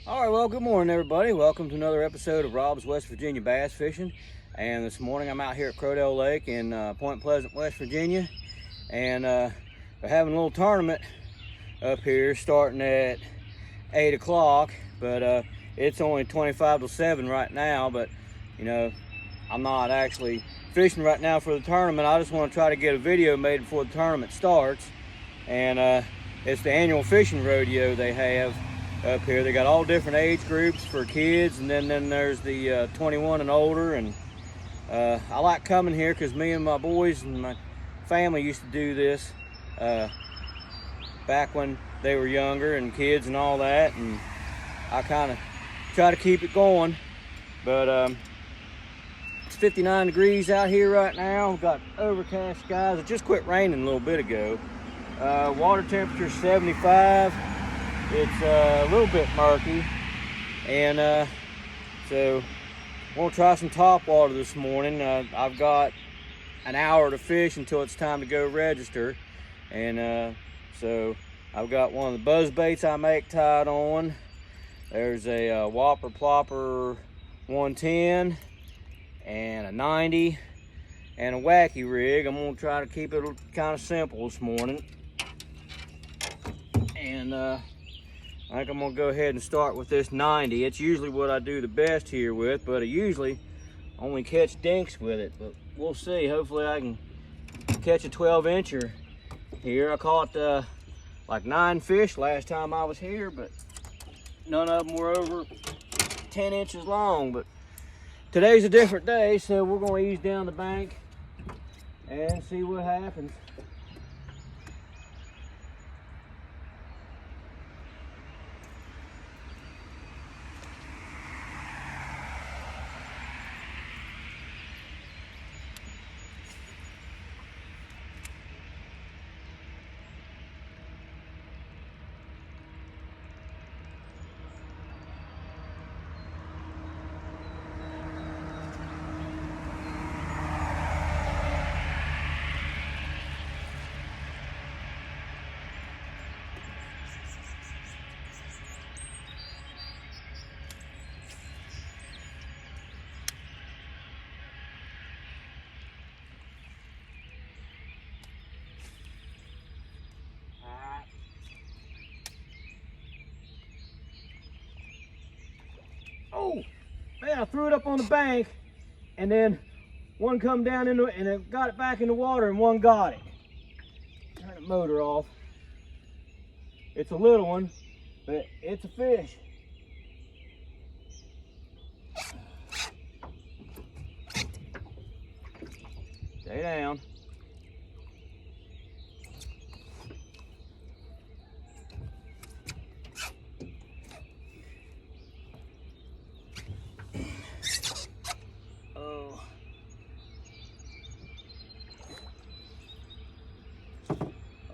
All right, well, good morning, everybody. Welcome to another episode of Rob's West Virginia Bass Fishing. And this morning I'm out here at Krodel Lake in Point Pleasant, West Virginia. And they're having a little tournament up here starting at 8 o'clock. But it's only 25 to 7 right now. But, you know, I'm not actually fishing right now for the tournament. I just want to try to get a video made before the tournament starts. And it's the annual fishing rodeo they have up here. They got all different age groups for kids, and then there's the 21 and older. And I like coming here because me and my boys and my family used to do this back when they were younger and kids and all that, and I kind of try to keep it going. But it's 59 degrees out here right now. We've got overcast skies. It just quit raining a little bit ago. Water temperature 75. It's a little bit murky, and so we'll try some top water this morning. I've got an hour to fish until it's time to go register, and so I've got one of the buzz baits I make tied on. There's a Whopper Plopper 110 and a 90 and a wacky rig. I'm gonna try to keep it kind of simple this morning, and I think I'm gonna go ahead and start with this 90. It's usually what I do the best here with, but I usually only catch dinks with it. But we'll see. Hopefully I can catch a 12-incher here. I caught like 9 fish last time I was here, but none of them were over 10 inches long. But today's a different day, so we're gonna ease down the bank and see what happens. Oh, man, I threw it up on the bank, and then one come down into it, and it got it back in the water, and one got it. Turn the motor off. It's a little one, but it's a fish. Stay down.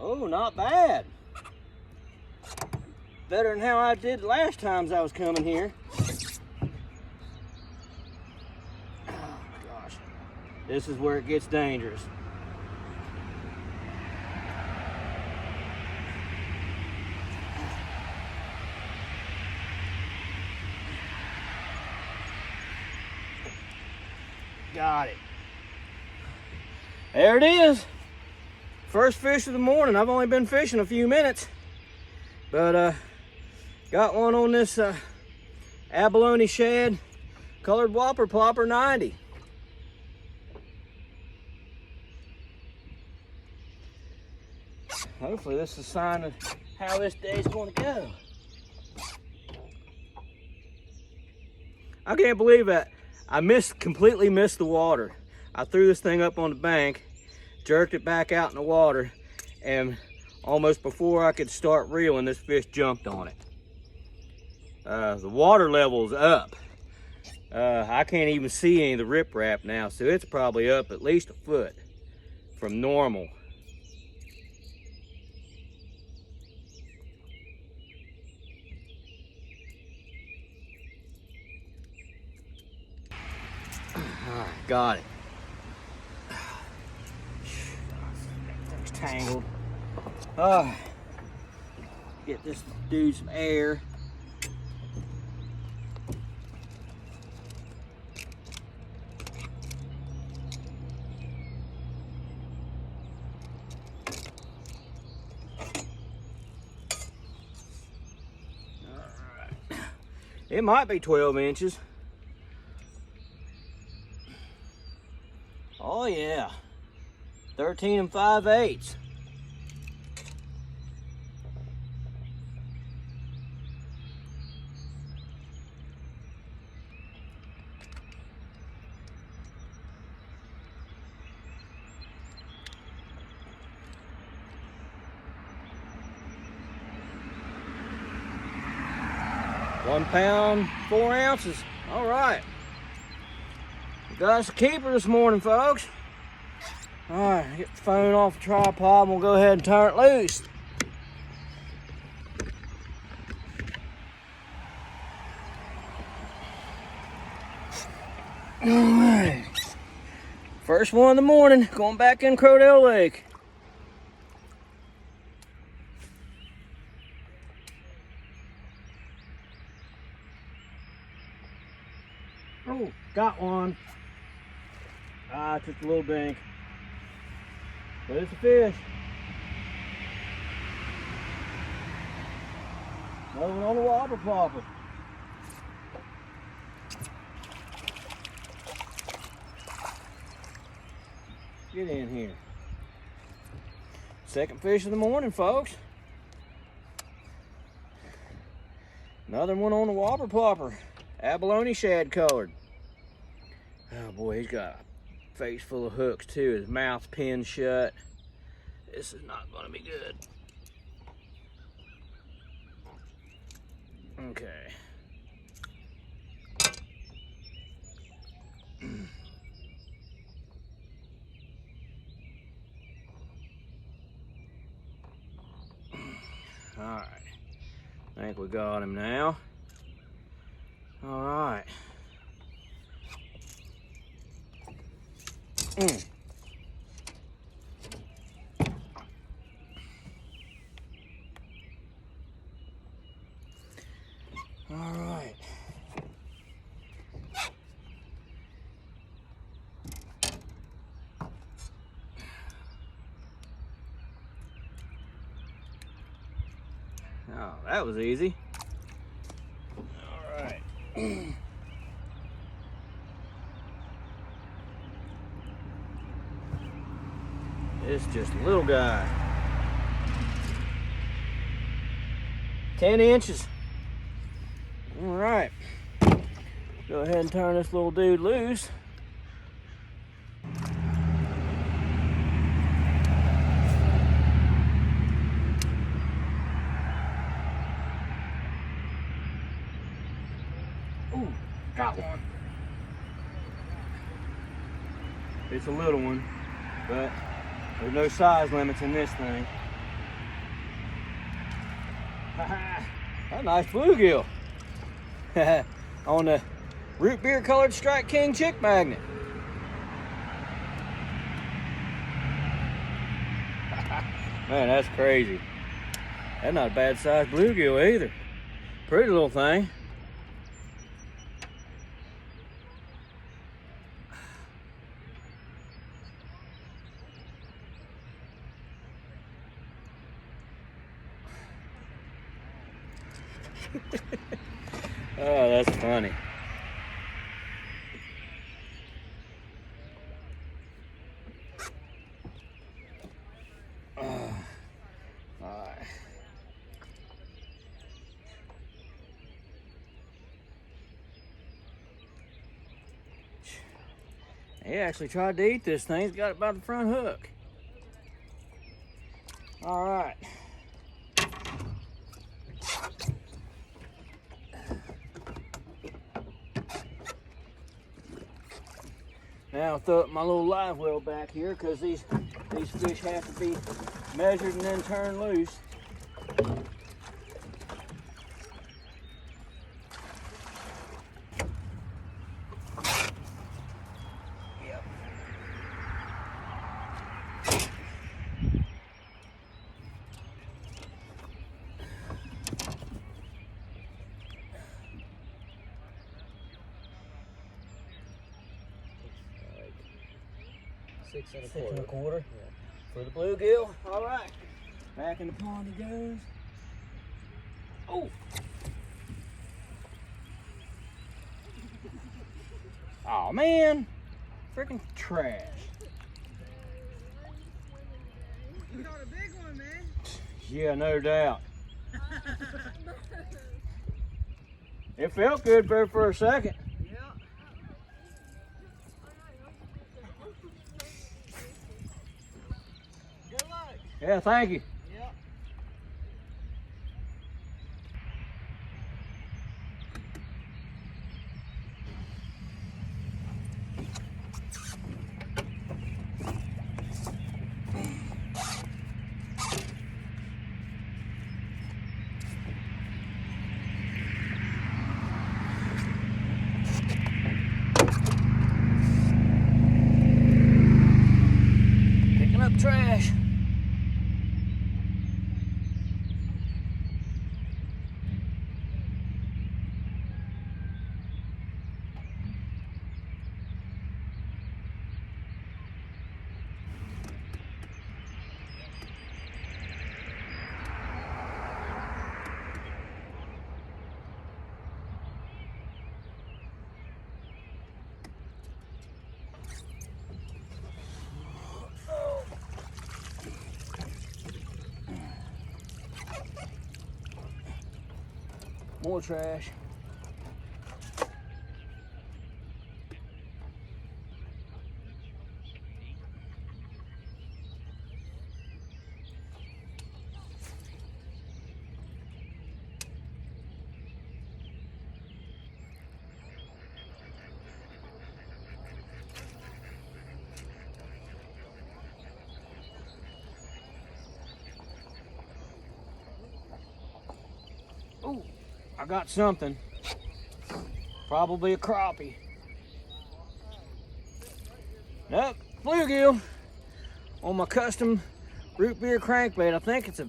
Oh, not bad. Better than how I did the last times I was coming here. Oh gosh, this is where it gets dangerous. Got it. There it is. First fish of the morning. I've only been fishing a few minutes, but got one on this abalone shad colored Whopper Plopper 90. Hopefully this is a sign of how this day's going to go. I can't believe that. I completely missed the water. I threw this thing up on the bank, jerked it back out in the water, and almost before I could start reeling, this fish jumped on it. The water level's up. I can't even see any of the riprap now, so it's probably up at least a foot from normal. Got it. Thing's tangled. Get this dude some air. It might be 12 inches. Oh yeah, 13 5/8. £1 4 ounces. All right. We got us a keeper this morning, folks. All right, get the phone off the tripod and we'll go ahead and turn it loose. All right. First one of the morning, going back in Krodel Lake. Oh, got one. Ah, just a little dink. But it's a fish. Another one on the whopper plopper. Get in here. Second fish of the morning, folks. Another one on the whopper plopper. Abalone shad colored. Oh boy, he's got a face full of hooks too. His mouth's pinned shut. This is not gonna be good. Okay. All right. I think we got him now. All right. All right. Oh, that was easy. All right. It's just a little guy. 10 inches. All right. Go ahead and turn this little dude loose. Ooh, got one. It's a little one, but there's no size limits in this thing. A nice bluegill. On the root beer colored Strike King chick magnet. Man, that's crazy. That's not a bad sized bluegill either. Pretty little thing. Oh, that's funny. All right. He actually tried to eat this thing. He's got it by the front hook. All right. Now I'll throw up my little live well back here because these fish have to be measured and then turned loose. Yep. Six and a Six quarter. and a quarter. Yeah. For the bluegill. All right. Back in the pond he goes. Oh. Oh man, freaking trash. You caught a big one, man. Yeah, no doubt. It felt good for a second. Yeah. Good luck. Yeah, thank you. Yep. Picking up trash. More trash. Ooh, I got something. Probably a crappie. Nope, bluegill on my custom root beer crankbait. I think it's a,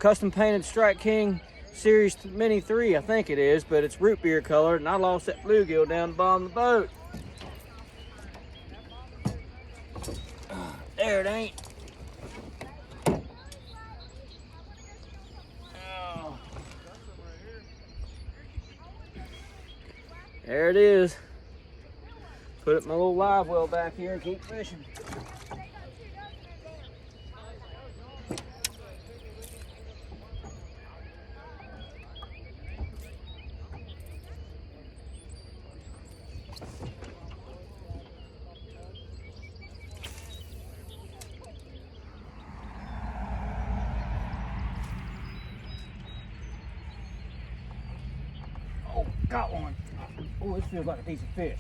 custom painted Strike King Series Mini 3, I think it is, but it's root beer colored, and I lost that bluegill down the bottom of the boat. There it ain't. Oh. There it is. Put it in my little live well back here and keep fishing. Oh, got one. Oh, this feels like a decent fish.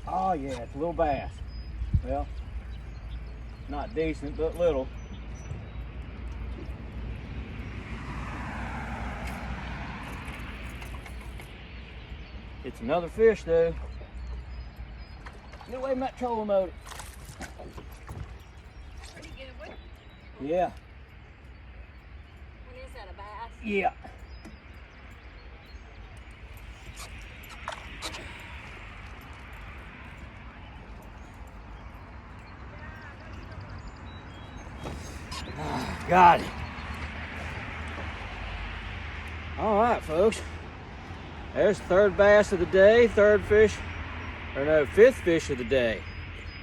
Oh yeah, it's a little bass. Well, not decent, but little. It's another fish though. Get away from that trolling motor. Are you getting with? Yeah. What is that, a bass? Yeah. Got it. All right, folks. There's the third bass of the day, fifth fish of the day.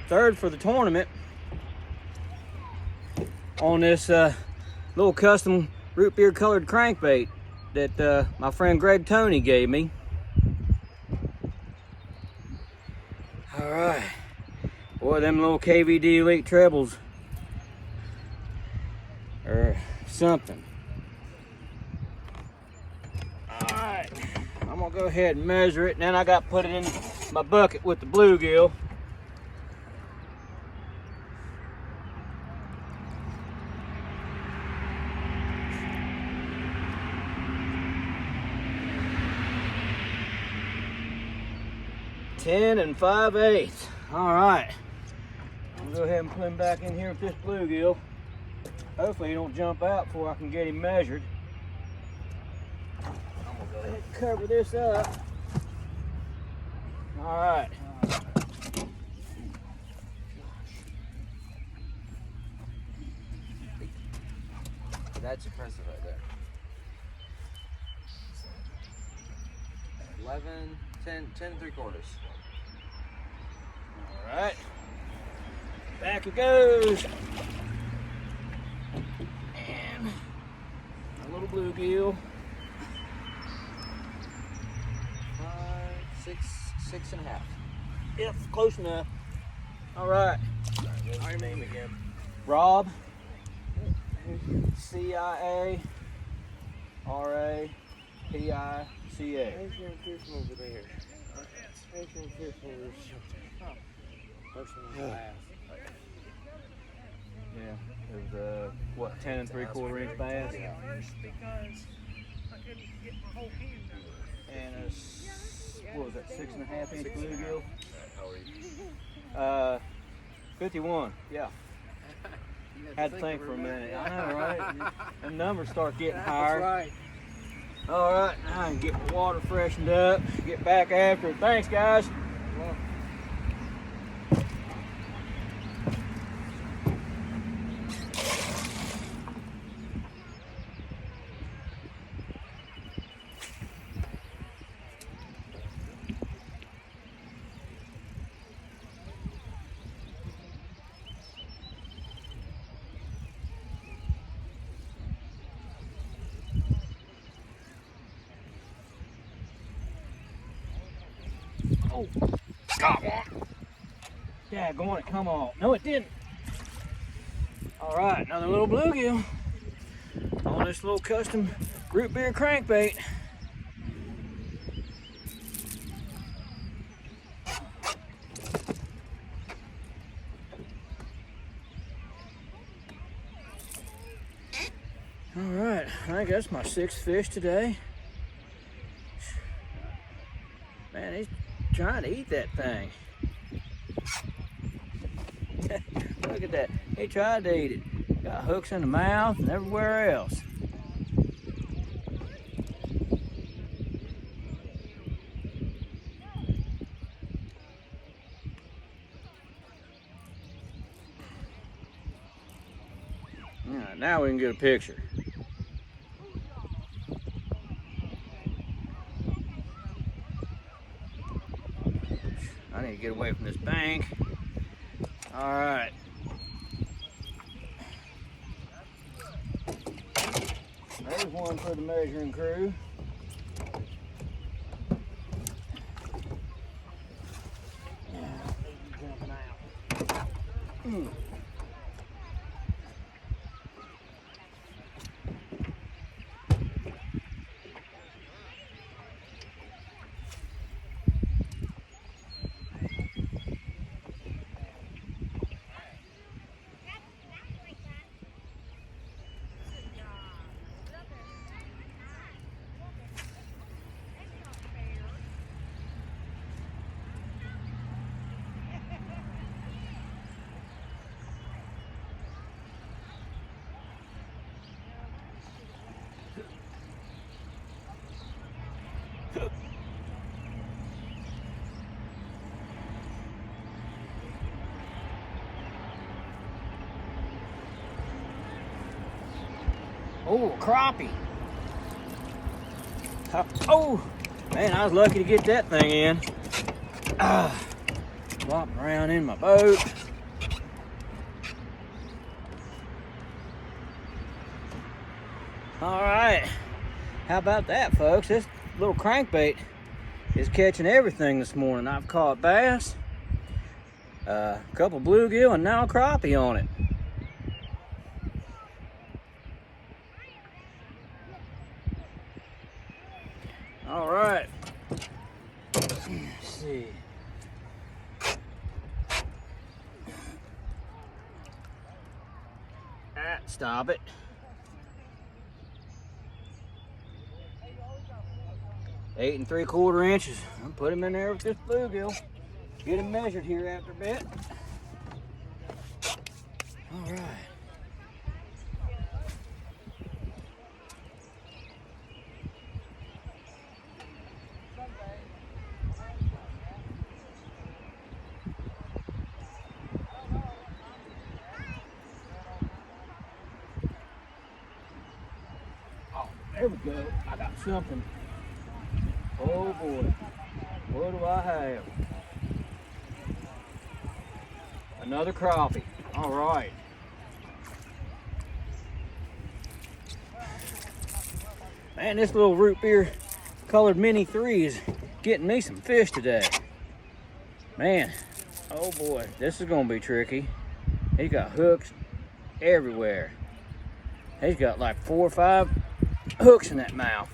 Third for the tournament on this little custom root beer colored crankbait that my friend Greg Tony gave me. All right. Boy, them little KVD Elite trebles or something. All right, I'm gonna go ahead and measure it, and then I got to put it in my bucket with the bluegill. Ten and 5/8. All right, I'm gonna go ahead and put him back in here with this bluegill. Hopefully he don't jump out before I can get him measured. I'm gonna go ahead and cover this up. All right. That's impressive right there. 11, 10, 10 and 3/4. All right. Back it goes. And a little bluegill. 6 and a half. Yep, close enough. All right. What's your name again? Rob. CIA. RA. PICA. There's your fish over there. There's your fish over there. First one last. Yeah, it was what, 10 and 3/4 inch bass? First because I couldn't get my whole hand down. And what was that, 6.5 inch bluegill? How are you? 51, yeah. Had to think for a minute. I know, right? The numbers start getting higher. That's right. All right, now I can get my water freshened up, get back after it. Thanks, guys. Oh, got one. Yeah, go on it, come on. No, it didn't. All right, another little bluegill on this little custom root beer crankbait. All right, I think that's my 6th fish today. Man, he's trying to eat that thing. Look at that. He tried to eat it. Got hooks in the mouth and everywhere else. All right, now we can get a picture. I need to get away from this bank. All right. There's one for the measuring crew. Jumping out. Oh, crappie. Oh, man, I was lucky to get that thing in. Flopping around in my boat. All right, how about that, folks? This little crankbait is catching everything this morning. I've caught bass, a couple bluegill, and now a crappie on it. All right, let's see. Stop it. Eight and 3/4 inches. I'll put him in there with this bluegill. Get him measured here after a bit. All right. Oh, there we go. I got something. Oh boy, what do I have? Another crappie. All right. Man, this little root beer colored mini 3 is getting me some fish today. Man, oh boy, this is gonna be tricky. He's got hooks everywhere. He's got like 4 or 5 hooks in that mouth.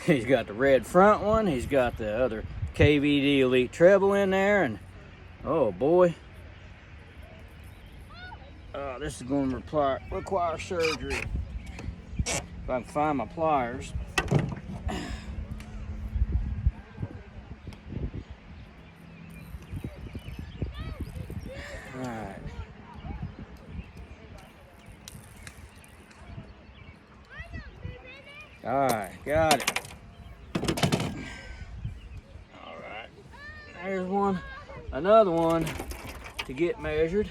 He's got the red front one. He's got the other KVD Elite treble in there, and oh boy, this is going to require surgery. If I can find my pliers. All right. All right, got it. All right, there's one, another one to get measured.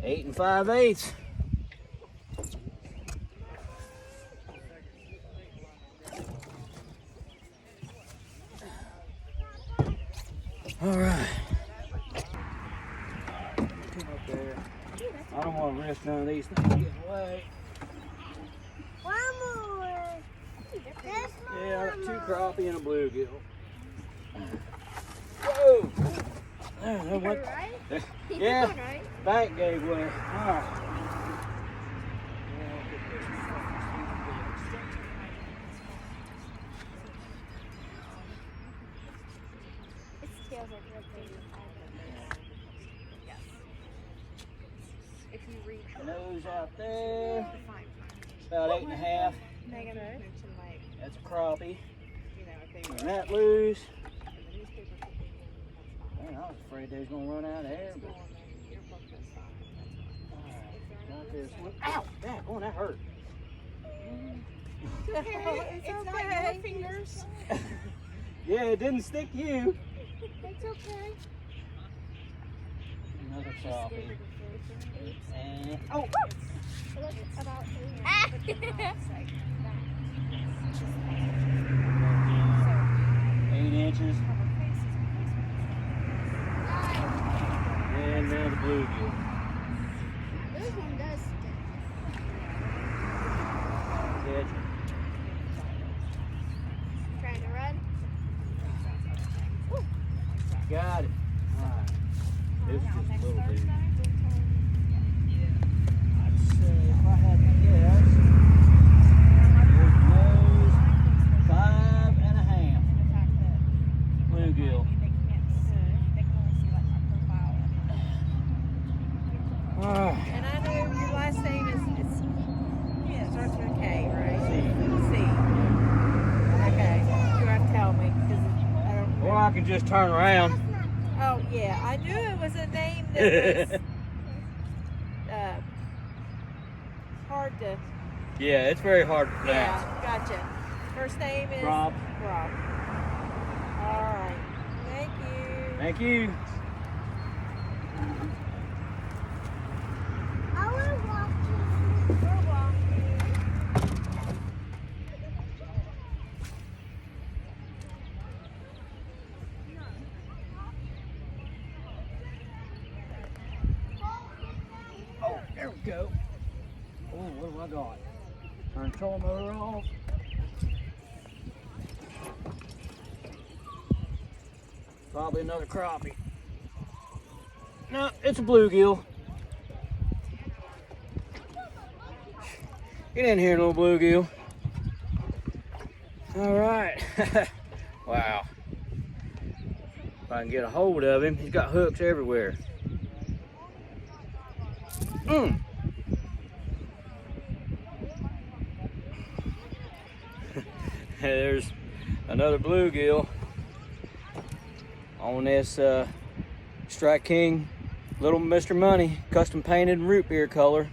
Eight and 5/8. All right. Come up there. I don't want to risk none of these things getting away. One more. Yeah, I got 2 crappie and a bluegill. Whoa! There, that went. Right? Yeah, Right? bank gave way. All right. Its tail's like rotating. Yes. If you reach Nose out there. fine. About 8 and a half. Megan mentioned like, That's a crappie. you know, if they And that loose. in the newspaper put they in, Man, I was afraid they was gonna run out of air, but. your book is fine. Got this one. Ow! Dang, oh, that hurt. It's okay. It's not your fingers. Yeah, it didn't stick to you. It's okay. Another crappie. And oh! It's about 8 inches. And now the bluegill. This one does stick. Catch it. Trying to run. Got it. Alright. This is just a little dude. I'd say if I had to guess, there's nose 5.5. Bluegill. Alright. And I know your last name it starts with a K, right? C. C. Okay. You have to tell me because I don't. Or I can just turn around. Oh yeah, I knew it was a name that was hard to. Yeah, it's very hard to pronounce. Yeah, gotcha. First name is Rob. Rob. All right. Thank you. Thank you. I want to walk you. We're walking. Oh, there we go. Oh, what have I got? Turn control motor off. Probably another crappie. No, it's a bluegill. Get in here, little bluegill. All right. Wow. If I can get a hold of him, he's got hooks everywhere. There's another bluegill on this Strike King Little Mr. Money custom painted root beer color.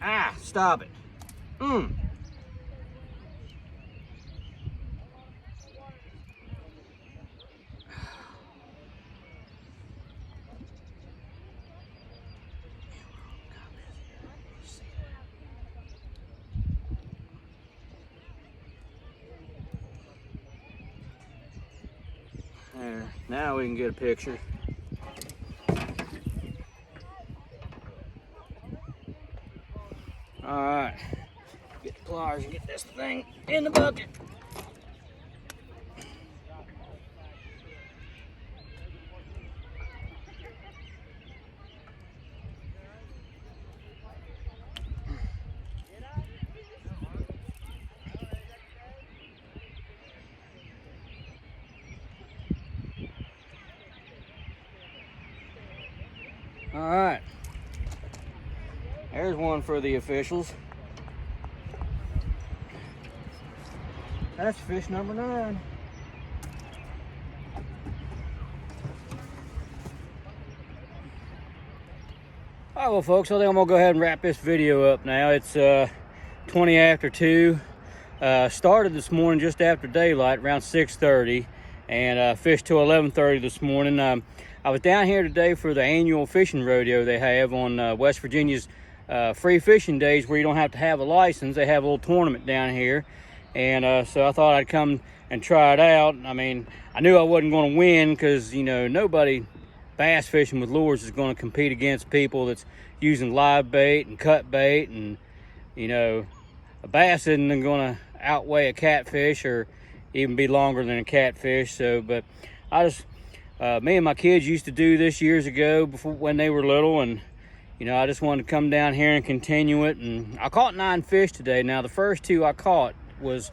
Ah, stop it. There, now we can get a picture. All right, get the pliers and get this thing in the bucket. All right, there's one for the officials. That's fish number 9. All right, well, folks, I think I'm gonna go ahead and wrap this video up now. It's 20 after 2. Started this morning just after daylight, around 6:30, and fished till 11:30 this morning. I was down here today for the annual fishing rodeo they have on West Virginia's free fishing days, where you don't have to have a license. They have a little tournament down here, and so I thought I'd come and try it out. I mean, I knew I wasn't going to win because, you know, nobody bass fishing with lures is going to compete against people that's using live bait and cut bait, and, you know, a bass isn't going to outweigh a catfish or even be longer than a catfish. So, but I just me and my kids used to do this years ago, before, when they were little, and, you know, I just wanted to come down here and continue it. And I caught 9 fish today. Now, the first 2 I caught was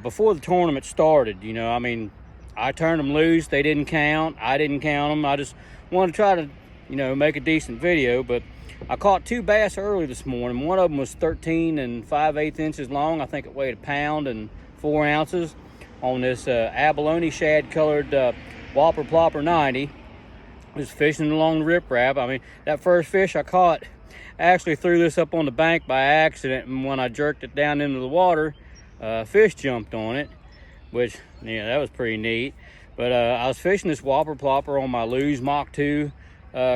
before the tournament started. You know, I mean, I turned them loose. They didn't count. I didn't count them. I just wanted to try to, you know, make a decent video. But I caught 2 bass early this morning. One of them was 13 5/8 inches long. I think it weighed 1 pound and 4 ounces on this abalone shad colored Whopper Plopper 90. Was fishing along the riprap. I mean, that first fish I caught, I actually threw this up on the bank by accident, and when I jerked it down into the water, fish jumped on it, which, yeah, that was pretty neat. But I was fishing this Whopper Plopper on my Lew's Mach 2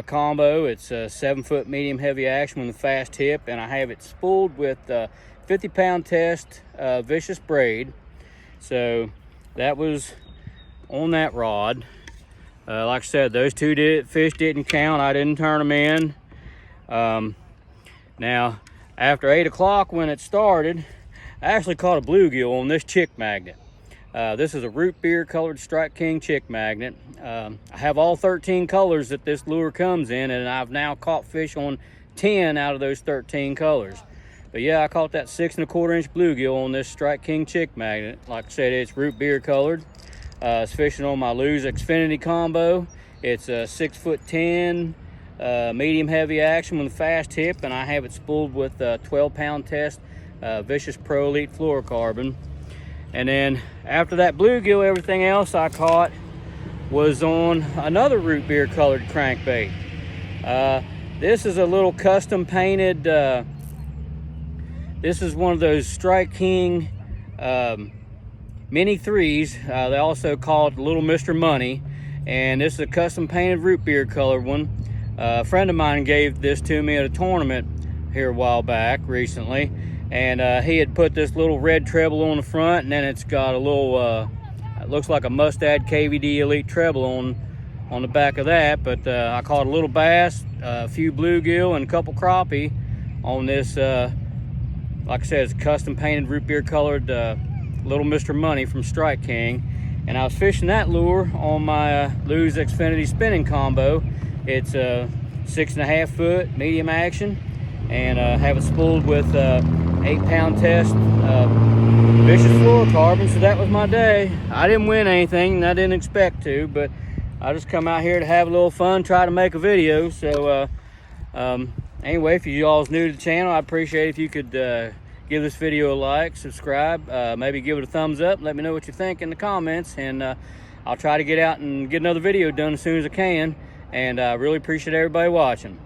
combo. It's a 7-foot medium heavy action with a fast tip, and I have it spooled with 50-pound test vicious braid. So that was on that rod. Like I said, those 2 fish didn't count. I didn't turn them in. Now, after 8 o'clock when it started, I actually caught a bluegill on this chick magnet. This is a root beer colored Strike King chick magnet. I have all 13 colors that this lure comes in, and I've now caught fish on 10 out of those 13 colors. But yeah, I caught that 6 1/4 inch bluegill on this Strike King chick magnet. Like I said, it's root beer colored. It's fishing on my Lew's Xfinity combo. It's a 6'10", medium heavy action with a fast tip, and I have it spooled with 12-pound test Vicious Pro Elite fluorocarbon. And then after that bluegill, everything else I caught was on another root beer colored crankbait. This is a little custom painted, this is one of those Strike King Mini 3s. They also call it Little Mr. Money, and this is a custom painted root beer colored one. A friend of mine gave this to me at a tournament here a while back recently, and he had put this little red treble on the front, and then it's got a little it looks like a Mustad KVD Elite treble on the back of that. But I caught a little bass, a few bluegill, and a couple crappie on this like I said, it's custom painted root beer colored Little Mr. Money from Strike King. And I was fishing that lure on my Lew's Xfinity spinning combo. It's a 6.5 foot medium action, and have it spooled with 8-pound test vicious fluorocarbon. So that was my day. I didn't win anything, and I didn't expect to, but I just come out here to have a little fun, try to make a video. So anyway, if you all's new to the channel, I'd appreciate if you could give this video a like, subscribe, maybe give it a thumbs up, let me know what you think in the comments, and I'll try to get out and get another video done as soon as I can. And I really appreciate everybody watching.